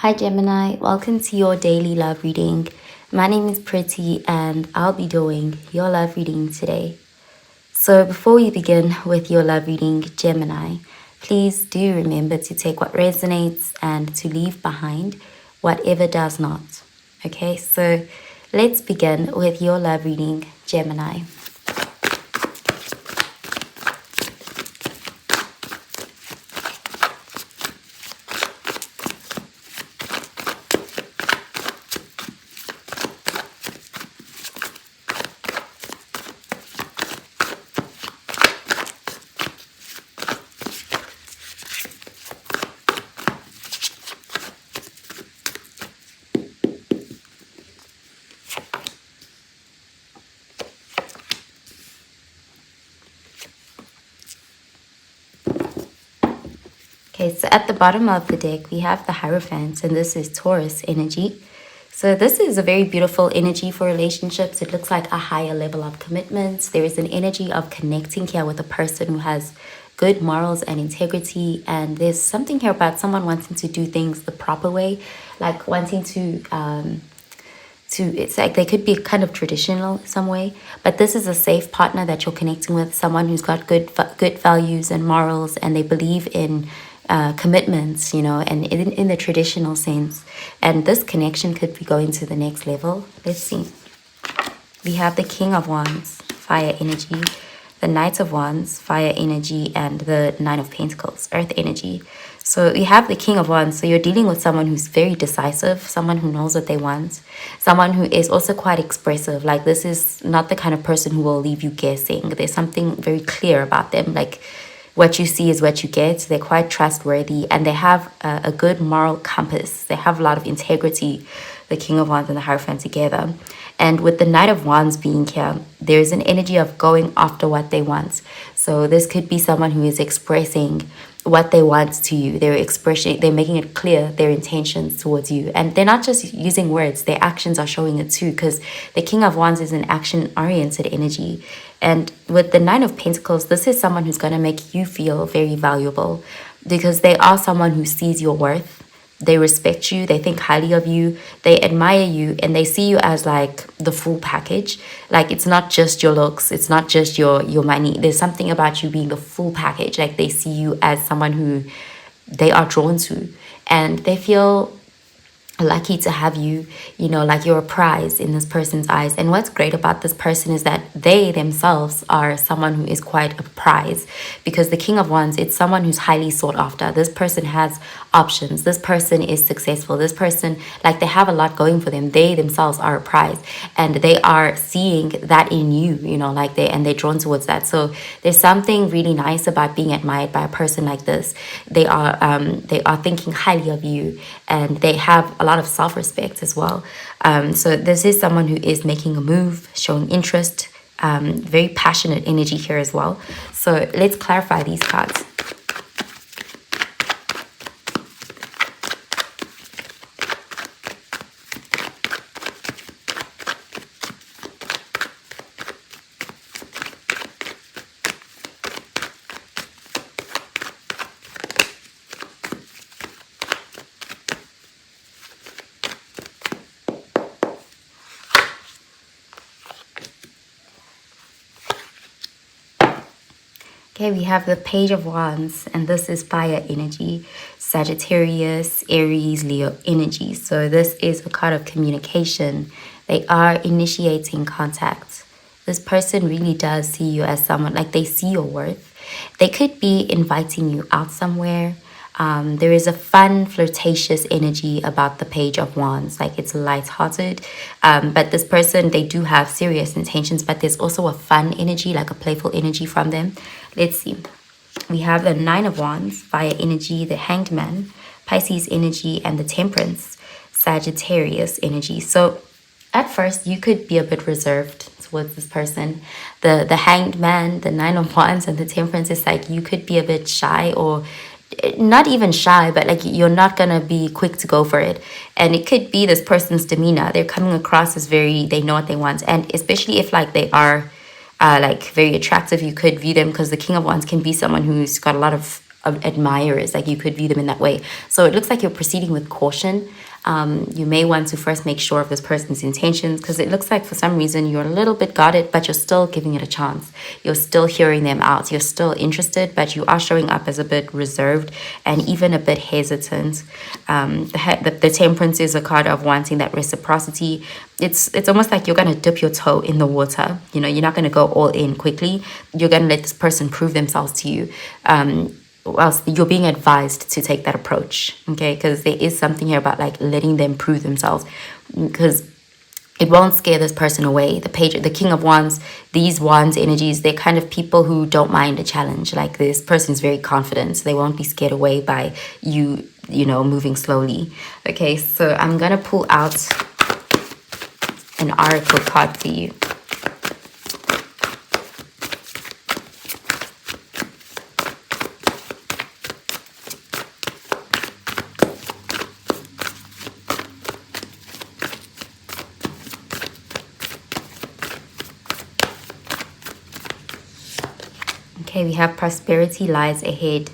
Hi Gemini, welcome to your daily love reading. My name is Pretty and I'll be doing your love reading today. So before we begin with your love reading, Gemini, please do remember to take what resonates and to leave behind whatever does not. Okay, so let's begin with your love reading, Gemini. Okay, so at the bottom of the deck, we have the Hierophant, and this is Taurus energy. So this is a very beautiful energy for relationships. It looks like a higher level of commitment. There is an energy of connecting here with a person who has good morals and integrity. And there's something here about someone wanting to do things the proper way, like wanting to it's like they could be kind of traditional some way, but this is a safe partner that you're connecting with, someone who's got good values and morals, and they believe in commitments, you know, and in the traditional sense. And this connection could be going to the next level. Let's see. We have the King of Wands, fire energy, the Knight of Wands, fire energy, and the Nine of Pentacles, earth energy. So you have the King of Wands. So you're dealing with someone who's very decisive, someone who knows what they want, someone who is also quite expressive. Like, this is not the kind of person who will leave you guessing. There's something very clear about them. Like, what you see is what you get. They're quite trustworthy, and they have a good moral compass. They have a lot of integrity, the King of Wands and the Hierophant together. And with the Knight of Wands being here, there's an energy of going after what they want. So this could be someone who is expressing what they want to you. They're making it clear their intentions towards you. And they're not just using words, their actions are showing it too, because the King of Wands is an action-oriented energy. And with the Nine of Pentacles, this is someone who's going to make you feel very valuable, because they are someone who sees your worth. They respect you, they think highly of you, they admire you, and they see you as like the full package. Like, it's not just your looks, it's not just your money. There's something about you being the full package. Like, they see you as someone who they are drawn to, and they feel lucky to have you, you know, like you're a prize in this person's eyes. And what's great about this person is that they themselves are someone who is quite a prize, because the King of Wands, it's someone who's highly sought after. This person has options. This person is successful. This person, like, they have a lot going for them. They themselves are a prize, and they are seeing that in you, you know, like they're drawn towards that. So there's something really nice about being admired by a person like this. They are thinking highly of you, and they have a lot of self-respect as well. So this is someone who is making a move, showing interest, very passionate energy here as well. So let's clarify these cards. Okay, we have the Page of Wands, and this is fire energy, Sagittarius, Aries, Leo energy. So this is a card of communication. They are initiating contact. This person really does see you as someone, like, they see your worth. They could be inviting you out somewhere. There is a fun, flirtatious energy about the Page of Wands. Like, it's lighthearted. But this person, they do have serious intentions, but there's also a fun energy, like a playful energy from them. Let's see. We have the Nine of Wands, fire energy, the Hanged Man, Pisces energy, and the Temperance, Sagittarius energy. So at first, you could be a bit reserved towards this person. The Hanged Man, the Nine of Wands, and the Temperance is like, you could be a bit shy, or not even shy, but like, you're not gonna be quick to go for it. And it could be this person's demeanor. They're coming across as they know what they want. And especially if, like, they are like very attractive, you could view them, because the King of Wands can be someone who's got a lot of admirers, like you could view them in that way. So it looks like you're proceeding with caution. You may want to first make sure of this person's intentions, because it looks like for some reason you're a little bit guarded, but you're still giving it a chance. You're still hearing them out. You're still interested, but you are showing up as a bit reserved and even a bit hesitant. The Temperance is a card of wanting that reciprocity. It's almost like you're going to dip your toe in the water. You know, you're not going to go all in quickly. You're going to let this person prove themselves to you. Whilst you're being advised to take that approach, okay? Because there is something here about like letting them prove themselves, because it won't scare this person away. The King of Wands, these Wands energies, they're kind of people who don't mind a challenge. Like this person's very confident. So they won't be scared away by you know, moving slowly. Okay, so I'm gonna pull out an oracle card for you. Okay, we have prosperity lies ahead,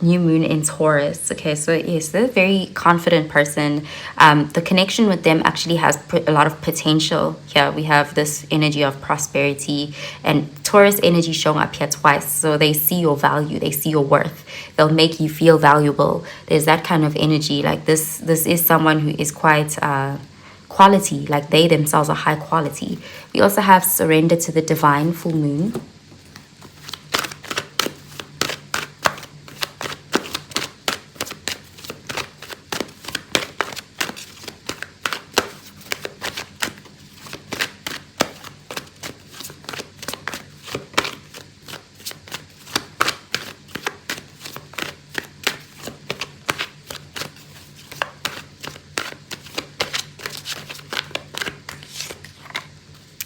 new moon in Taurus. Okay, so yes, they're a very confident person. The connection with them actually has a lot of potential. Here we have this energy of prosperity, and Taurus energy showing up here twice. So they see your value, they see your worth. They'll make you feel valuable. There's that kind of energy. Like this is someone who is quite quality, like they themselves are high quality. We also have surrender to the divine, full moon.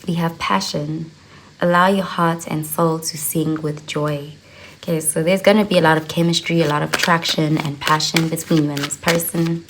We have passion. Allow your heart and soul to sing with joy. Okay, so there's going to be a lot of chemistry, a lot of traction and passion between you and this person.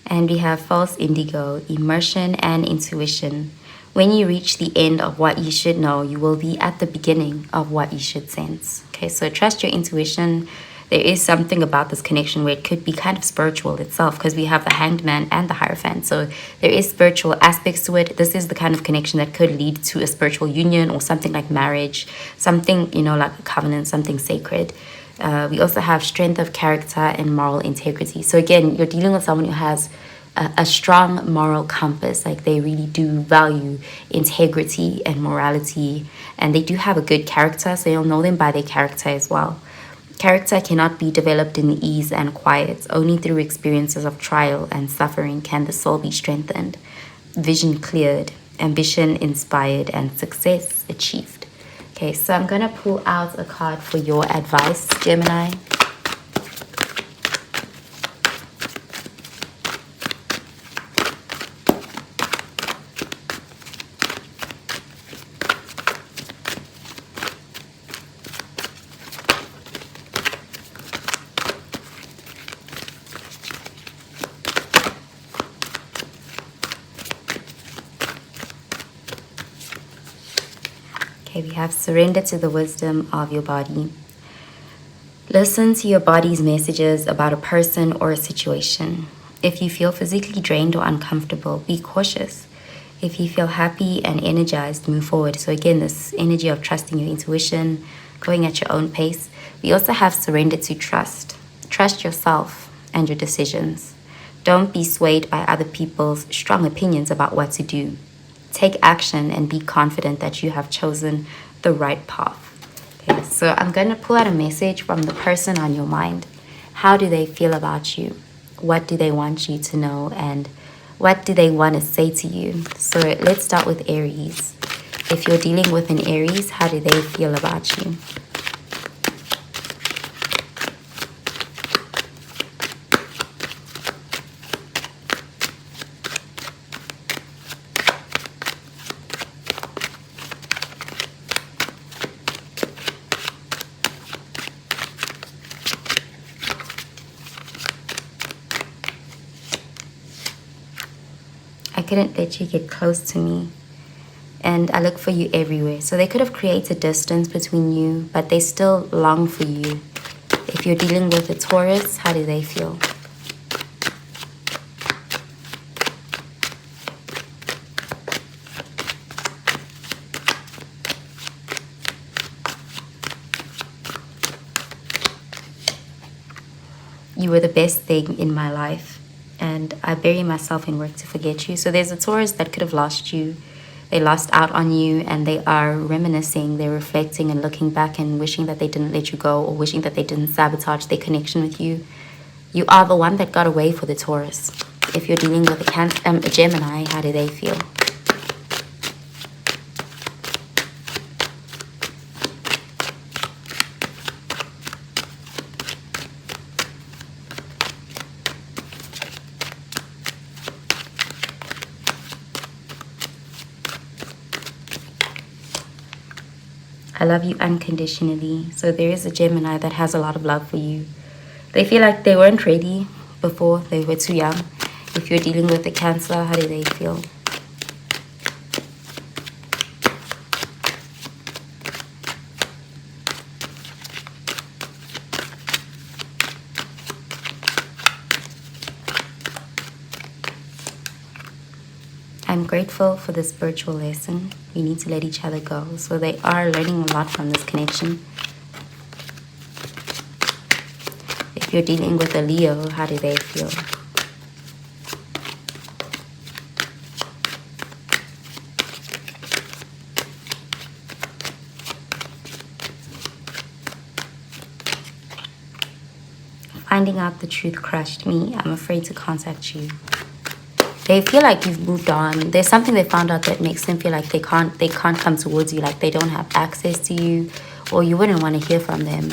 And we have false indigo, immersion and intuition. When you reach the end of what you should know, you will be at the beginning of what you should sense. Okay, so trust your intuition. There is something about this connection where it could be kind of spiritual itself, because we have the Hanged Man and the Hierophant. So there is spiritual aspects to it. This is the kind of connection that could lead to a spiritual union or something like marriage, something, you know, like a covenant, something sacred. We also have strength of character and moral integrity. So again, you're dealing with someone who has a strong moral compass. Like they really do value integrity and morality, and they do have a good character, so you'll know them by their character as well. Character cannot be developed in ease and quiet. Only through experiences of trial and suffering can the soul be strengthened, vision cleared, ambition inspired, and success achieved. Okay, so I'm gonna pull out a card for your advice, Gemini. We have surrender to the wisdom of your body. Listen to your body's messages about a person or a situation. If you feel physically drained or uncomfortable, be cautious. If you feel happy and energized, move forward. So again, this energy of trusting your intuition, going at your own pace. We also have surrender to trust. Trust yourself and your decisions. Don't be swayed by other people's strong opinions about what to do. Take action and be confident that you have chosen the right path. Okay, so I'm going to pull out a message from the person on your mind. How do they feel about you? What do they want you to know? And what do they want to say to you? So let's start with Aries. If you're dealing with an Aries, how do they feel about you? couldn't let you get close to me. And I look for you everywhere. So they could have created distance between you, but they still long for you. If you're dealing with a Taurus, how do they feel? You were the best thing in my life, and I bury myself in work to forget you. So there's a Taurus that could have lost you. They lost out on you, and they are reminiscing, they're reflecting and looking back and wishing that they didn't let you go, or wishing that they didn't sabotage their connection with you. You are the one that got away for the Taurus. If you're dealing with a Gemini, how do they feel? I love you unconditionally. So there is a Gemini that has a lot of love for you. They feel like they weren't ready before, they were too young. If you're dealing with a Cancer, how do they feel? I'm grateful for this spiritual lesson. We need to let each other go. So they are learning a lot from this connection. If you're dealing with a Leo, how do they feel? Finding out the truth crushed me. I'm afraid to contact you. They feel like you've moved on. There's something they found out that makes them feel like they can't come towards you, like they don't have access to you, or you wouldn't want to hear from them.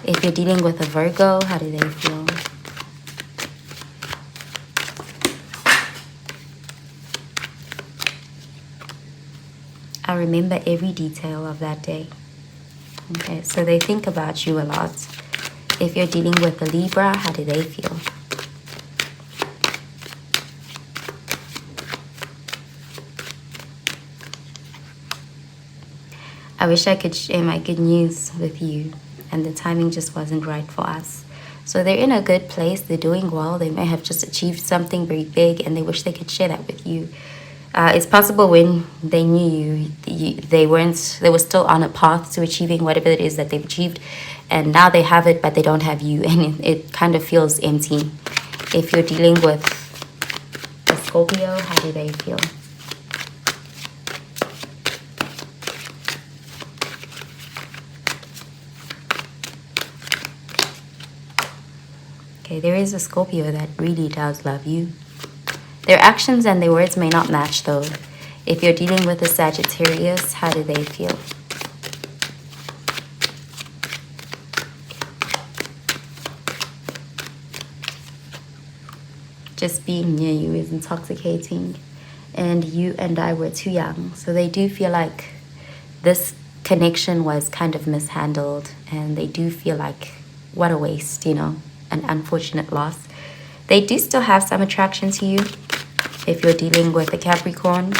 If you're dealing with a Virgo, how do they feel? I remember every detail of that day. Okay, so they think about you a lot. If you're dealing with a Libra, how do they feel? I wish I could share my good news with you, and the timing just wasn't right for us. So they're in a good place, they're doing well, they may have just achieved something very big and they wish they could share that with you. It's possible when they knew you, they were still on a path to achieving whatever it is that they've achieved, and now they have it but they don't have you, and it kind of feels empty. If you're dealing with a Scorpio, how do they feel? Okay, there is a Scorpio that really does love you. Their actions and their words may not match though. If you're dealing with a Sagittarius, how do they feel? Just being near you is intoxicating, and you and I were too young. So they do feel like this connection was kind of mishandled, and they do feel like, what a waste, you know, an unfortunate loss. They do still have some attraction to you. If you're dealing with a Capricorn,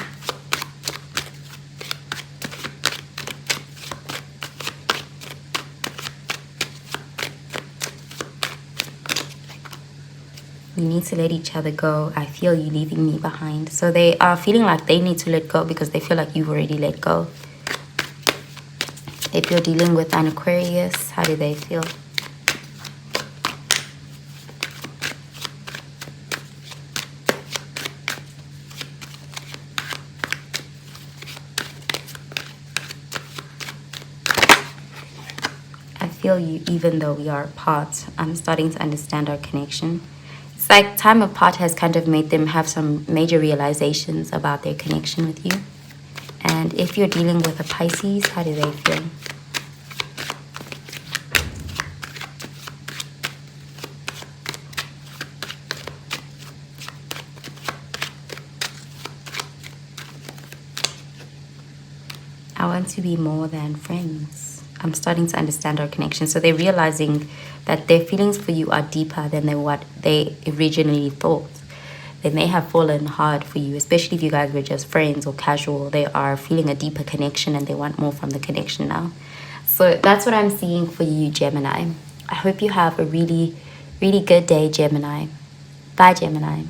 we need to let each other go. I feel you leaving me behind. So they are feeling like they need to let go because they feel like you've already let go. If you're dealing with an Aquarius, how do they feel? I feel you even though we are apart. I'm starting to understand our connection. It's like time apart has kind of made them have some major realizations about their connection with you. And if you're dealing with a Pisces, how do they feel? I want to be more than friends. I'm starting to understand our connection. So they're realizing that their feelings for you are deeper than what they originally thought. they may have fallen hard for you, especially if you guys were just friends or casual. They are feeling a deeper connection and they want more from the connection now. So that's what I'm seeing for you, Gemini. I hope you have a really, really good day, Gemini. Bye, Gemini.